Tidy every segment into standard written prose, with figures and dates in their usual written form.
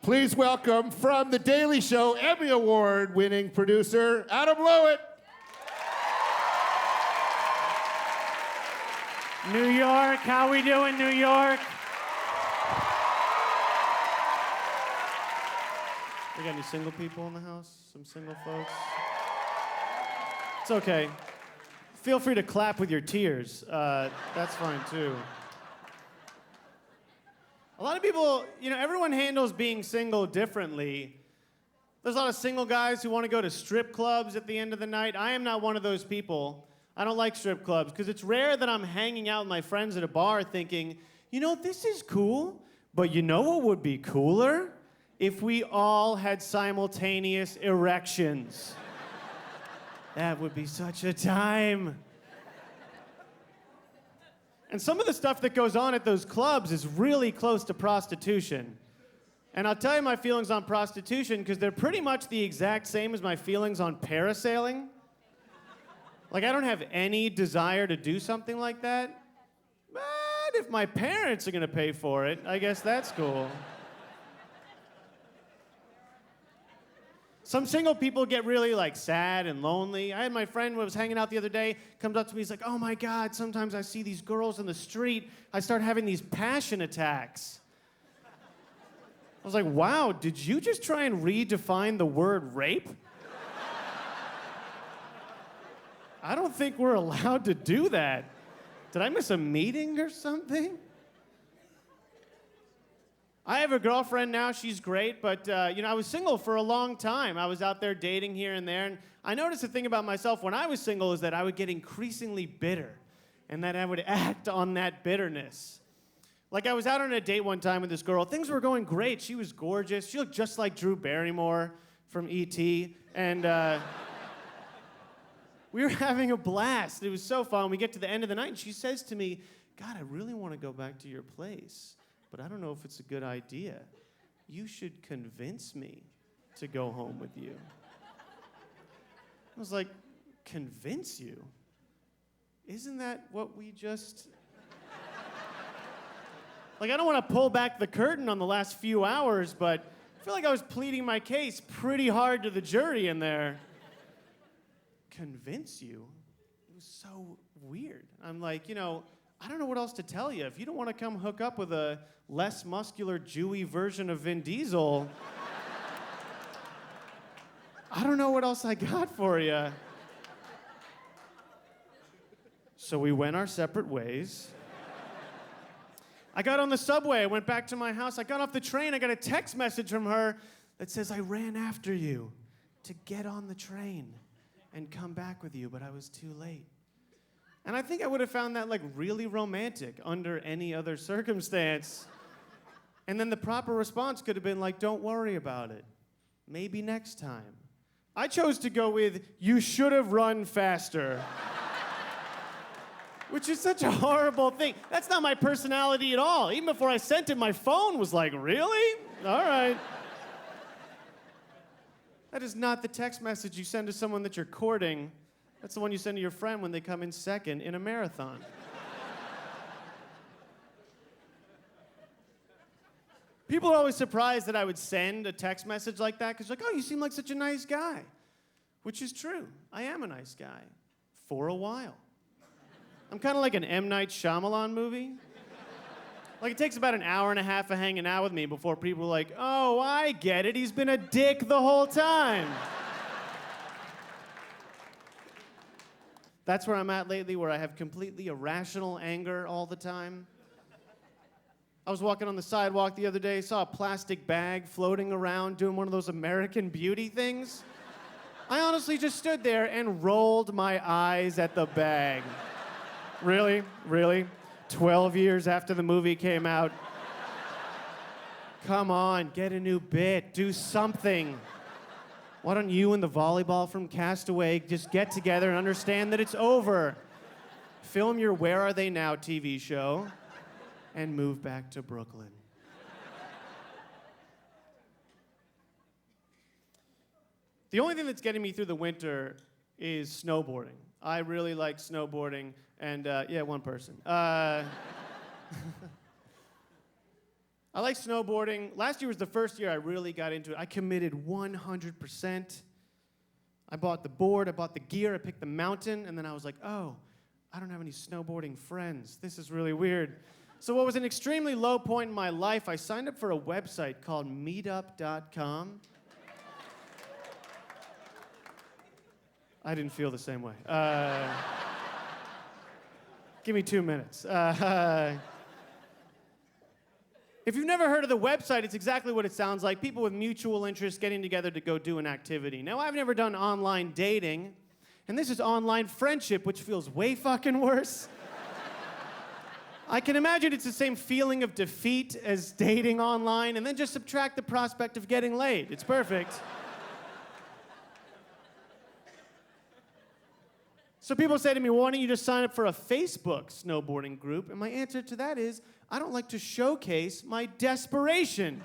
Please welcome from The Daily Show Emmy Award-winning producer, Adam Lowitt. New York, how we doing, New York? We got any single people in the house? Some single folks? It's okay. Feel free to clap with your tears. That's fine, too. A lot of people, everyone handles being single differently. There's a lot of single guys who want to go to strip clubs at the end of the night. I am not one of those people. I don't like strip clubs because it's rare that I'm hanging out with my friends at a bar thinking, this is cool, but you know what would be cooler? If we all had simultaneous erections. That would be such a time. And some of the stuff that goes on at those clubs is really close to prostitution. And I'll tell you my feelings on prostitution because they're pretty much the exact same as my feelings on parasailing. Like, I don't have any desire to do something like that. But if my parents are gonna pay for it, I guess that's cool. Some single people get really sad and lonely. I had my friend who was hanging out the other day, comes up to me, he's like, oh my God, sometimes I see these girls in the street, I start having these passion attacks. I was like, wow, did you just try and redefine the word rape? I don't think we're allowed to do that. Did I miss a meeting or something? I have a girlfriend now, she's great, but I was single for a long time. I was out there dating here and there, and I noticed the thing about myself when I was single is that I would get increasingly bitter, and that I would act on that bitterness. Like, I was out on a date one time with this girl. Things were going great. She was gorgeous. She looked just like Drew Barrymore from E.T., and we were having a blast. It was so fun. We get to the end of the night, and she says to me, God, I really want to go back to your place. But I don't know if it's a good idea. You should convince me to go home with you. I was like, convince you? Isn't that what we just... I don't want to pull back the curtain on the last few hours, but I feel like I was pleading my case pretty hard to the jury in there. Convince you? It was so weird. I'm like, I don't know what else to tell you. If you don't want to come hook up with a less muscular, Jewy version of Vin Diesel, I don't know what else I got for you. So we went our separate ways. I got on the subway. I went back to my house. I got off the train. I got a text message from her that says, I ran after you to get on the train and come back with you, but I was too late. And I think I would have found that really romantic under any other circumstance. And then the proper response could have been don't worry about it. Maybe next time. I chose to go with, you should have run faster. Which is such a horrible thing. That's not my personality at all. Even before I sent it, my phone was like, really? All right. That is not the text message you send to someone that you're courting. That's the one you send to your friend when they come in second in a marathon. People are always surprised that I would send a text message like that because oh, you seem like such a nice guy. Which is true. I am a nice guy. For a while. I'm kind of like an M. Night Shyamalan movie. It takes about an hour and a half of hanging out with me before people are like, oh, I get it. He's been a dick the whole time. That's where I'm at lately, where I have completely irrational anger all the time. I was walking on the sidewalk the other day, saw a plastic bag floating around doing one of those American Beauty things. I honestly just stood there and rolled my eyes at the bag. Really? Really? 12 years after the movie came out. Come on, get a new bit, do something. Why don't you and the volleyball from Castaway just get together and understand that it's over? Film your Where Are They Now TV show and move back to Brooklyn. The only thing that's getting me through the winter is snowboarding. I really like snowboarding, and yeah, one person. I like snowboarding. Last year was the first year I really got into it. I committed 100%. I bought the board, I bought the gear, I picked the mountain, and then I was like, oh, I don't have any snowboarding friends. This is really weird. So what was an extremely low point in my life, I signed up for a website called meetup.com. I didn't feel the same way. Give me 2 minutes. If you've never heard of the website, it's exactly what it sounds like. People with mutual interests getting together to go do an activity. Now, I've never done online dating, and this is online friendship, which feels way fucking worse. I can imagine it's the same feeling of defeat as dating online, and then just subtract the prospect of getting laid. It's perfect. So people say to me, why don't you just sign up for a Facebook snowboarding group? And my answer to that is, I don't like to showcase my desperation.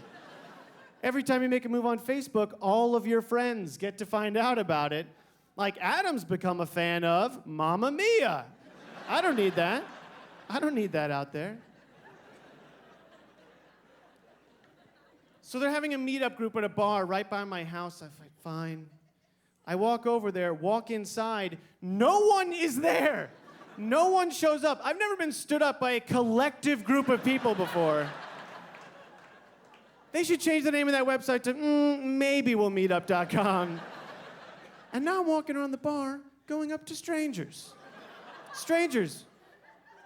Every time you make a move on Facebook, all of your friends get to find out about it. Like Adam's become a fan of Mamma Mia. I don't need that. I don't need that out there. So they're having a meetup group at a bar right by my house. I thought, fine. I walk over there, walk inside. No one is there. No one shows up. I've never been stood up by a collective group of people before. They should change the name of that website to maybewe'llmeetup.com. And now I'm walking around the bar, going up to strangers. Strangers.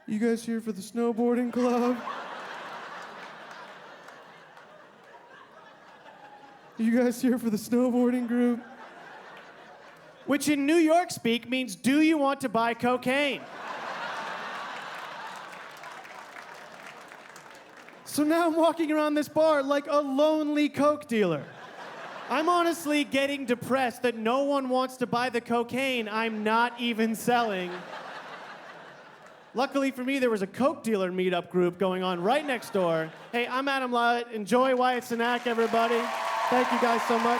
You guys here for the snowboarding club? You guys here for the snowboarding group? Which in New York speak means, do you want to buy cocaine? So now I'm walking around this bar like a lonely coke dealer. I'm honestly getting depressed that no one wants to buy the cocaine I'm not even selling. Luckily for me, there was a coke dealer meetup group going on right next door. Hey, I'm Adam Lowitt. Enjoy Wyatt Cenac, everybody. Thank you guys so much.